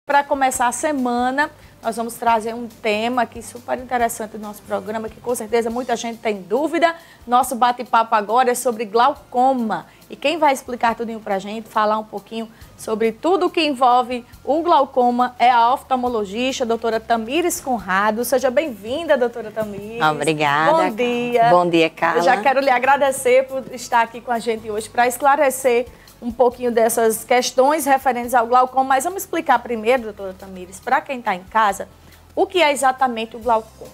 para começar a semana, nós vamos trazer um tema aqui super interessante do nosso programa, que com certeza muita gente tem dúvida. Nosso bate-papo agora é sobre glaucoma. E quem vai explicar tudinho pra gente, falar um pouquinho sobre tudo que envolve o glaucoma é a oftalmologista, a doutora Tamires Conrado. Seja bem-vinda, doutora Tamires. Obrigada. Bom dia. Bom dia, Carla. Eu já quero lhe agradecer por estar aqui com a gente hoje para esclarecer um pouquinho dessas questões referentes ao glaucoma. Mas vamos explicar primeiro, doutora Tamires, para quem está em casa, o que é exatamente o glaucoma.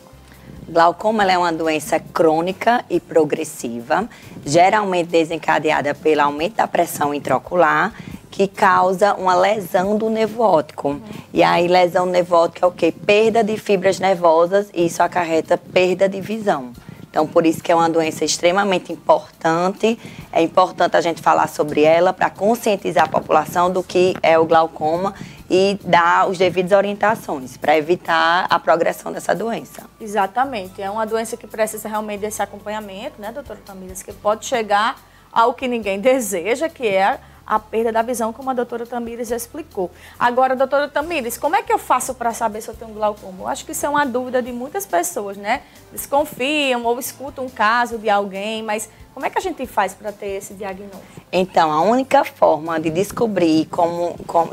Glaucoma é uma doença crônica e progressiva, geralmente desencadeada pelo aumento da pressão intraocular, que causa uma lesão do nervo óptico. E aí, lesão do nervo óptico é o quê? Perda de fibras nervosas, e isso acarreta perda de visão. Então, por isso que é uma doença extremamente importante. É importante a gente falar sobre ela para conscientizar a população do que é o glaucoma e dar as devidas orientações para evitar a progressão dessa doença. Exatamente. É uma doença que precisa realmente desse acompanhamento, né, doutora Tamires? Que pode chegar ao que ninguém deseja, que é a perda da visão, como a doutora Tamires já explicou. Agora, doutora Tamires, como é que eu faço para saber se eu tenho glaucoma? Eu acho que isso é uma dúvida de muitas pessoas, né? Desconfiam ou escutam um caso de alguém, mas como é que a gente faz para ter esse diagnóstico? Então, a única forma de descobrir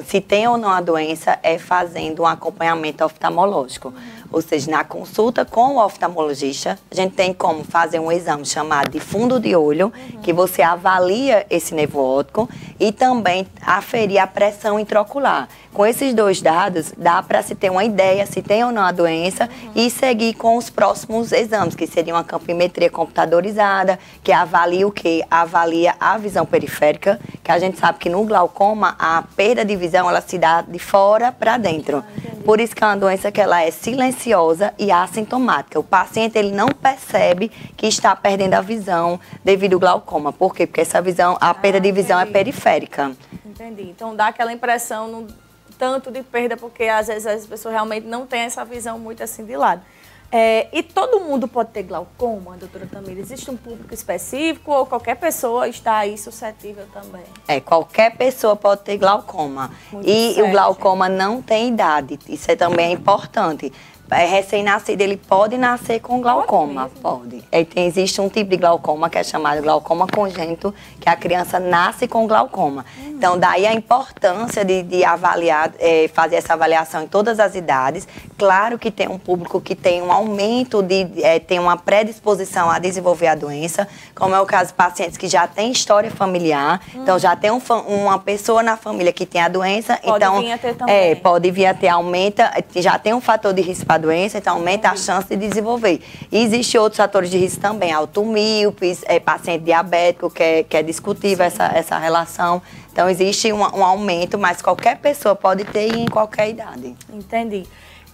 se tem ou não a doença é fazendo um acompanhamento oftalmológico. Ou seja, na consulta com o oftalmologista, a gente tem como fazer um exame chamado de fundo de olho, que você avalia esse nervo óptico e também aferir a pressão intraocular. Com esses dois dados, dá para se ter uma ideia se tem ou não a doença e seguir com os próximos exames, que seria uma campimetria computadorizada, que avalia o quê? Avalia a visão periférica, que a gente sabe que no glaucoma a perda de visão ela se dá de fora para dentro. Por isso que é uma doença que ela é silenciosa e assintomática. O paciente ele não percebe que está perdendo a visão devido ao glaucoma. Por quê? Porque essa visão, a perda de visão é periférica. Entendi. Então dá aquela impressão no tanto de perda, porque às vezes as pessoas realmente não têm essa visão muito assim de lado. E todo mundo pode ter glaucoma, doutora Tamires? Existe um público específico ou qualquer pessoa está aí suscetível também? Qualquer pessoa pode ter glaucoma. Muito e certo, o glaucoma não tem idade, isso também é importante. Recém-nascido, ele pode nascer com glaucoma, pode. Existe um tipo de glaucoma que é chamado glaucoma congênito, que a criança nasce com glaucoma. Então, daí a importância de avaliar, fazer essa avaliação em todas as idades. Claro que tem um público que tem um aumento, tem uma predisposição a desenvolver a doença, como é o caso de pacientes que já têm história familiar, então já tem uma pessoa na família que tem a doença, pode vir a ter também. Pode vir a ter, aumenta, já tem um fator de risco para doença, então aumenta a chance de desenvolver. E existem outros fatores de risco também, automíopes, paciente diabético, que é discutível essa relação. Então existe um aumento, mas qualquer pessoa pode ter em qualquer idade. Entendi.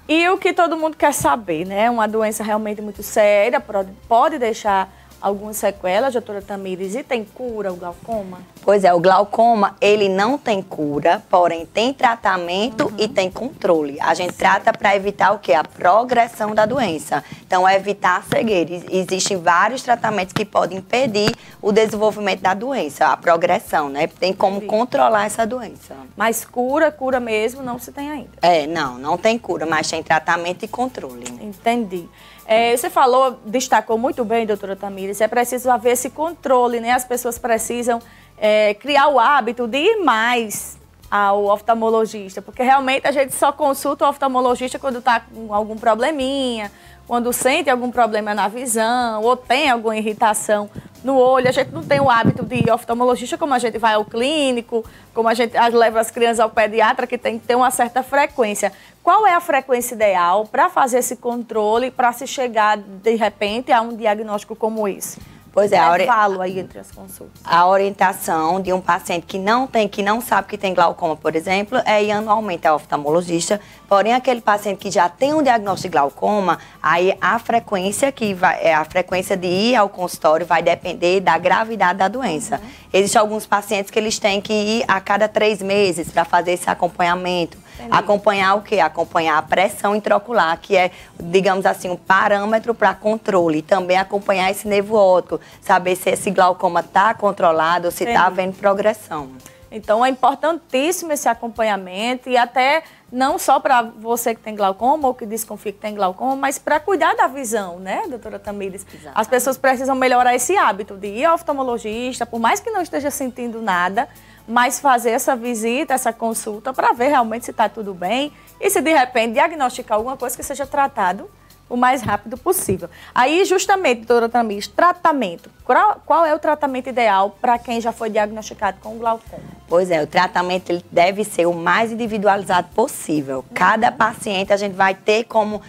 E o que todo mundo quer saber, né? Uma doença realmente muito séria, pode deixar algumas sequelas, doutora Tamires, e tem cura o glaucoma? Pois é, o glaucoma, ele não tem cura, porém tem tratamento e tem controle. A gente trata para evitar o quê? A progressão da doença. Então, evitar a cegueira. Existem vários tratamentos que podem impedir o desenvolvimento da doença, a progressão, né? Tem como controlar essa doença. Mas cura mesmo, não se tem ainda? Não tem cura, mas tem tratamento e controle. Entendi. Você destacou muito bem, doutora Tamires, é preciso haver esse controle, né? As pessoas precisam criar o hábito de ir mais ao oftalmologista, porque realmente a gente só consulta o oftalmologista quando está com algum probleminha, quando sente algum problema na visão ou tem alguma irritação no olho. A gente não tem o hábito de ir ao oftalmologista como a gente vai ao clínico, como a gente leva as crianças ao pediatra, que tem que ter uma certa frequência. Qual é a frequência ideal para fazer esse controle, para se chegar, de repente, a um diagnóstico como esse? Pois é, aí entre as consultas. A orientação de um paciente que não sabe que tem glaucoma, por exemplo, é ir anualmente ao oftalmologista. Porém, aquele paciente que já tem um diagnóstico de glaucoma, aí a frequência de ir ao consultório vai depender da gravidade da doença. Existem alguns pacientes que eles têm que ir a cada 3 meses para fazer esse acompanhamento. Entendi. Acompanhar o quê? Acompanhar a pressão intraocular, que é, digamos assim, um parâmetro para controle. E também acompanhar esse nervo óptico, saber se esse glaucoma está controlado ou se está havendo progressão. Então, é importantíssimo esse acompanhamento e até não só para você que tem glaucoma ou que desconfia que tem glaucoma, mas para cuidar da visão, né, doutora Tamires? Exatamente. As pessoas precisam melhorar esse hábito de ir ao oftalmologista, por mais que não esteja sentindo nada, mas fazer essa visita, essa consulta para ver realmente se está tudo bem e se de repente diagnosticar alguma coisa que seja tratado o mais rápido possível. Aí, justamente, doutora Tamires, tratamento. Qual é o tratamento ideal para quem já foi diagnosticado com glaucoma? Pois é, o tratamento ele deve ser o mais individualizado possível. Cada paciente a gente vai ter como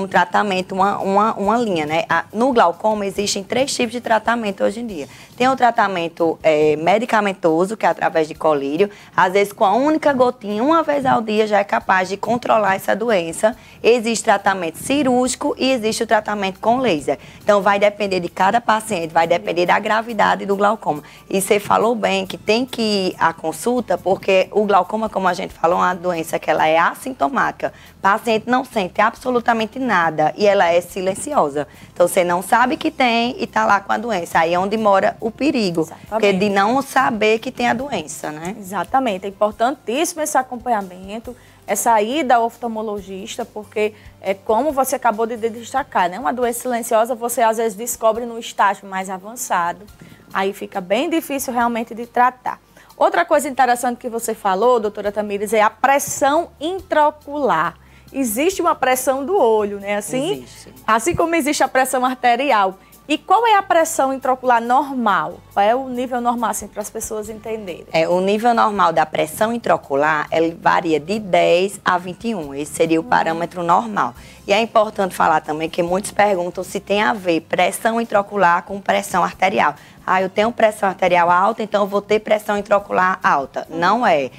tratamento uma linha, né? No glaucoma existem 3 tipos de tratamento hoje em dia. Tem o tratamento medicamentoso, que é através de colírio. Às vezes com a única gotinha, uma vez ao dia, já é capaz de controlar essa doença. Existe tratamento cirúrgico e existe o tratamento com laser. Então vai depender de cada paciente, vai depender da gravidade do glaucoma. E você falou bem que tem que ir à consulta, porque o glaucoma, como a gente falou, é uma doença que ela é assintomática. O paciente não sente absolutamente nada e ela é silenciosa. Então você não sabe que tem e está lá com a doença. Aí é onde mora o perigo, porque de não saber que tem a doença, né? Exatamente, é importantíssimo esse acompanhamento, essa ida ao oftalmologista, porque é como você acabou de destacar, né? Uma doença silenciosa você às vezes descobre no estágio mais avançado, aí fica bem difícil realmente de tratar. Outra coisa interessante que você falou, doutora Tamires, é a pressão intraocular. Existe uma pressão do olho, né? Assim como existe a pressão arterial. E qual é a pressão intraocular normal? Qual é o nível normal, assim, para as pessoas entenderem? O nível normal da pressão intraocular, ele varia de 10 a 21. Esse seria o parâmetro normal. E é importante falar também que muitos perguntam se tem a ver pressão intraocular com pressão arterial. Eu tenho pressão arterial alta, então eu vou ter pressão intraocular alta. Não é.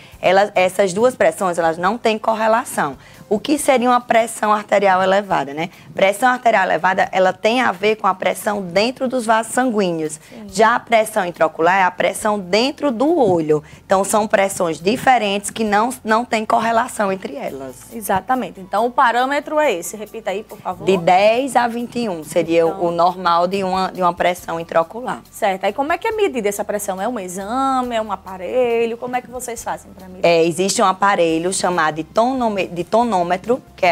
Essas duas pressões, elas não têm correlação. O que seria uma pressão arterial elevada, né? Pressão arterial elevada, ela tem a ver com a pressão dentro dos vasos sanguíneos. Sim. Já a pressão intraocular é a pressão dentro do olho. Então, são pressões diferentes que não tem correlação entre elas. Exatamente. Então, o parâmetro é esse. Repita aí, por favor. De 10 a 21 seria o normal de uma pressão intraocular. Certo. Aí, como é que é medida essa pressão? É um exame? É um aparelho? Como é que vocês fazem para medir? Existe um aparelho chamado de tonômetro, que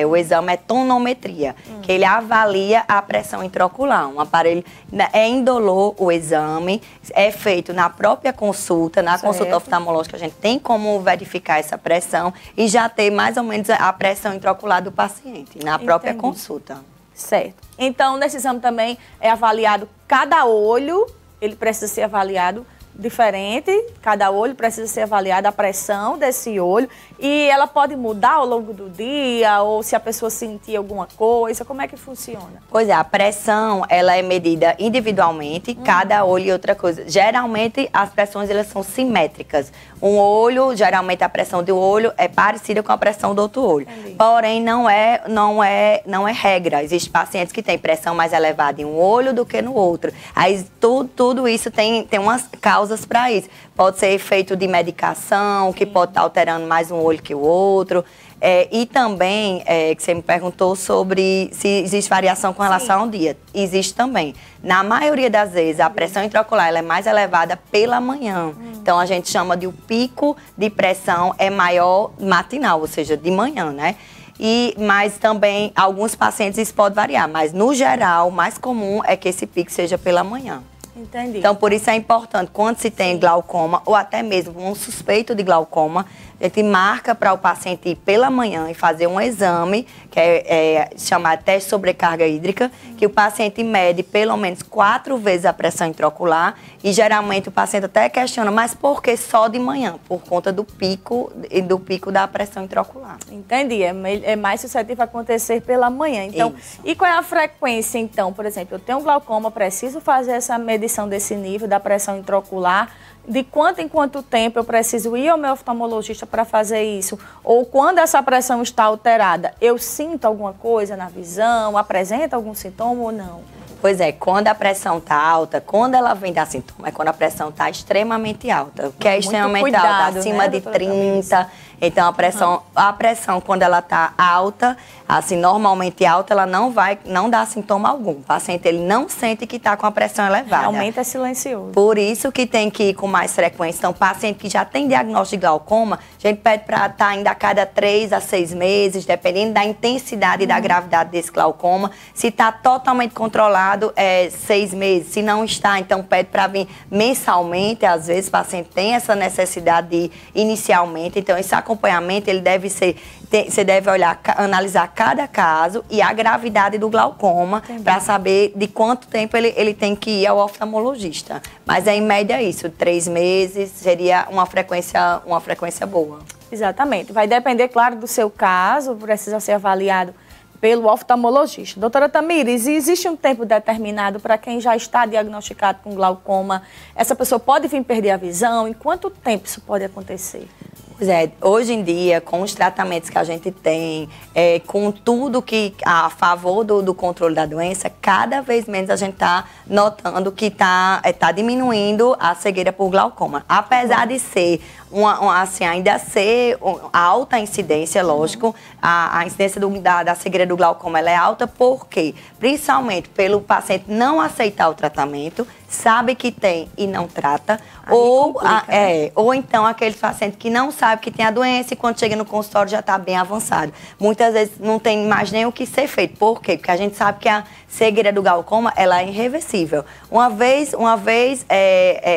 o exame é tonometria, que ele avalia a pressão intraocular. Um aparelho é indolor, o exame é feito na própria consulta, na consulta oftalmológica, a gente tem como verificar essa pressão e já ter mais ou menos a pressão intraocular do paciente, na própria consulta. Certo. Então, nesse exame também é avaliado cada olho, ele precisa ser avaliado diferente, cada olho precisa ser avaliada a pressão desse olho e ela pode mudar ao longo do dia ou se a pessoa sentir alguma coisa, como é que funciona? Pois é, a pressão, ela é medida individualmente, cada olho e outra coisa. Geralmente, as pressões, elas são simétricas. Um olho, geralmente a pressão do olho é parecida com a pressão do outro olho. Entendi. Porém, não é regra. Existem pacientes que têm pressão mais elevada em um olho do que no outro. Aí, tudo isso tem umas causas para isso. Pode ser efeito de medicação, que pode estar alterando mais um olho que o outro. E também, que você me perguntou sobre se existe variação com relação ao dia. Existe também. Na maioria das vezes, a pressão intraocular ela é mais elevada pela manhã. Então, a gente chama de o pico de pressão é maior matinal, ou seja, de manhã, né? Mas também, alguns pacientes isso pode variar. Mas, no geral, o mais comum é que esse pico seja pela manhã. Entendi. Então, por isso é importante, quando se tem glaucoma, ou até mesmo um suspeito de glaucoma, a gente marca para o paciente ir pela manhã e fazer um exame, que é chamado teste de sobrecarga hídrica, que o paciente mede pelo menos 4 vezes a pressão intraocular e geralmente o paciente até questiona, mas por que só de manhã? Por conta do pico da pressão intraocular. Entendi, é mais suscetível a acontecer pela manhã. Então, e qual é a frequência então? Por exemplo, eu tenho glaucoma, preciso fazer essa medição desse nível da pressão intraocular. De quanto em quanto tempo eu preciso ir ao meu oftalmologista para fazer isso? Ou quando essa pressão está alterada, eu sinto alguma coisa na visão, apresenta algum sintoma ou não? Pois é, quando a pressão está alta, quando ela vem dar sintoma, é quando a pressão está extremamente alta. O que é extremamente alta? Acima de 30, Então, a pressão, quando ela está alta, assim, normalmente alta, ela não dá sintoma algum. O paciente, ele não sente que está com a pressão elevada. Realmente é silencioso. Por isso que tem que ir com mais frequência. Então, paciente que já tem diagnóstico de glaucoma, a gente pede para estar indo a cada 3 a 6 meses, dependendo da intensidade e da gravidade desse glaucoma. Se está totalmente controlado, 6 meses. Se não está, então pede para vir mensalmente. Às vezes o paciente tem essa necessidade de ir inicialmente. Então, esse acompanhamento, ele deve ser... Você deve analisar cada caso e a gravidade do glaucoma para saber de quanto tempo ele tem que ir ao oftalmologista. Mas em média isso, 3 meses seria uma frequência boa. Exatamente. Vai depender, claro, do seu caso, precisa ser avaliado pelo oftalmologista. Doutora Tamires, existe um tempo determinado para quem já está diagnosticado com glaucoma? Essa pessoa pode vir perder a visão? Em quanto tempo isso pode acontecer? Pois é, hoje em dia, com os tratamentos que a gente tem, com tudo que a favor do controle da doença, cada vez menos a gente está notando que está diminuindo a cegueira por glaucoma. Apesar de ser, assim, ainda ser alta incidência, lógico, a incidência da cegueira do glaucoma ela é alta, por quê? Principalmente pelo paciente não aceitar o tratamento, sabe que tem e não trata, ou então aqueles pacientes que não sabem que tem a doença e quando chega no consultório já está bem avançado. Muitas vezes não tem mais nem o que ser feito. Por quê? Porque a gente sabe que a cegueira do glaucoma ela é irreversível. Uma vez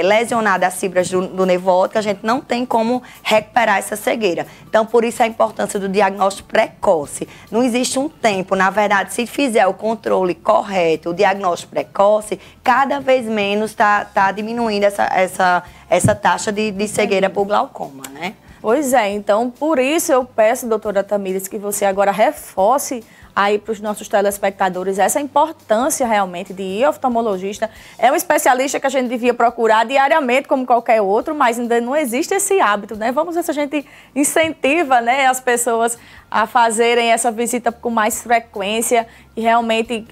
lesionada as fibras do nervo óptico, a gente não tem como recuperar essa cegueira. Então, por isso a importância do diagnóstico precoce. Não existe um tempo, na verdade, se fizer o controle correto, o diagnóstico precoce, cada vez menos está diminuindo essa taxa de cegueira por glaucoma, né? Pois é, então por isso eu peço, doutora Tamires, que você agora reforce aí para os nossos telespectadores essa importância realmente de ir ao oftalmologista. É um especialista que a gente devia procurar diariamente como qualquer outro, mas ainda não existe esse hábito, né? Vamos ver se a gente incentiva, né, as pessoas a fazerem essa visita com mais frequência e realmente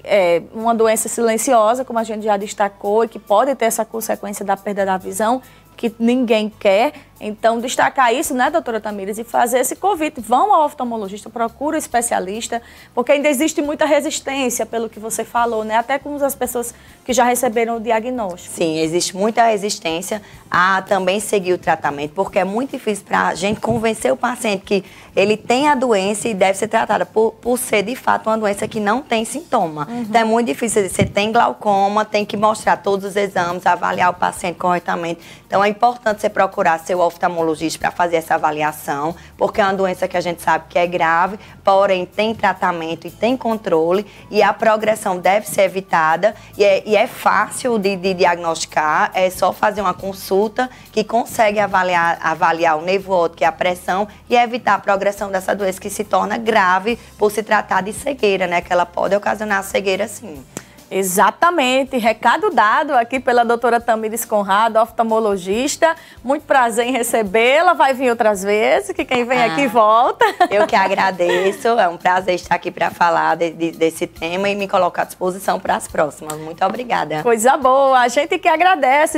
uma doença silenciosa, como a gente já destacou, e que pode ter essa consequência da perda da visão, que ninguém quer. Então, destacar isso, né, doutora Tamires, e fazer esse convite. Vão ao oftalmologista, procura o especialista, porque ainda existe muita resistência, pelo que você falou, né? Até com as pessoas que já receberam o diagnóstico. Sim, existe muita resistência a também seguir o tratamento, porque é muito difícil para a gente convencer o paciente que ele tem a doença e deve ser tratada por ser, de fato, uma doença que não tem sintoma. Então, é muito difícil. Você tem glaucoma, tem que mostrar todos os exames, avaliar o paciente corretamente. Então, é importante você procurar seu oftalmologista para fazer essa avaliação, porque é uma doença que a gente sabe que é grave, porém tem tratamento e tem controle, e a progressão deve ser evitada, e é fácil de diagnosticar, é só fazer uma consulta que consegue avaliar o nervo óptico e a pressão e evitar a progressão dessa doença que se torna grave por se tratar de cegueira, né? Que ela pode ocasionar cegueira, sim. Exatamente, recado dado aqui pela doutora Tamires Conrado, oftalmologista. Muito prazer em recebê-la, vai vir outras vezes, que quem vem aqui volta. Eu que agradeço, é um prazer estar aqui para falar desse tema e me colocar à disposição para as próximas. Muito obrigada. Coisa boa, a gente que agradece.